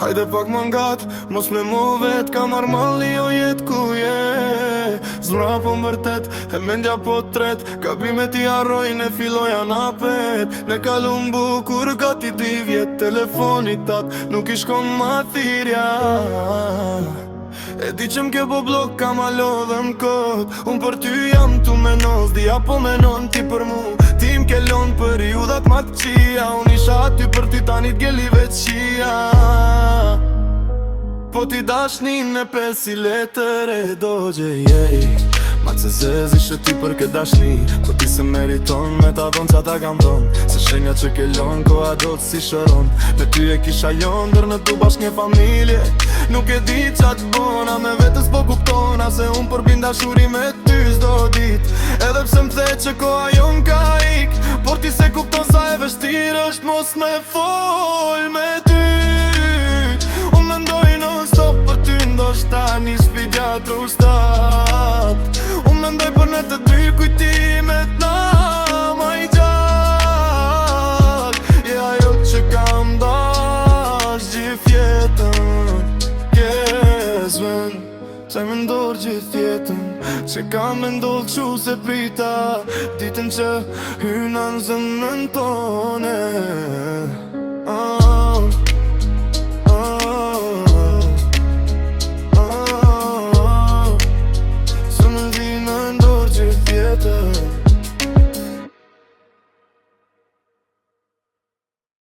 Hajde pak më ngat, mos me mu vet. Ka marrë malli o jet ku je. Zmra po mërtet, e mendja po tret. Gabimet i harrojnë e filloja na pet. Ne kalum bukur gati 2 vjet. Telefonit tat nuk i shkon ma thirja. E di që m'ke po blok ka ma lodhe m'kot. Unë për ty jam tu menos, dia po menon ti për mu. Ti m'ke lon për judat ma t'qia. Unë isha aty për ty tani t'gjeli veçia. Po ti dashnin e 5 letër e dogje, ma që zez ishe ty për këtë dashni. Po ti se meriton me ta don qa ta kam don. Se shenja që ke lon, koha do të si shëron. Me ty e kisha jondër në tu bashkë një familje. Nuk e di qa që bona, me vetës po kuptona. Se unë përbin dashuri me ty s'do dit. Edhe pse m'the që koha jon ka ik. Por ti se kupton sa e vështirë është mos me fol me ty. Unë mendoj non stop për ty, ndoshta një sfidja trustat. Unë mendoj për në të dy kujtimet na ma i gjak. Je ajo që kam dash gjithë jetën. Kezven, që me ndorë gjithë jetën. Që kam me ndodhë që se prita ditën që hyna në zemrën tone.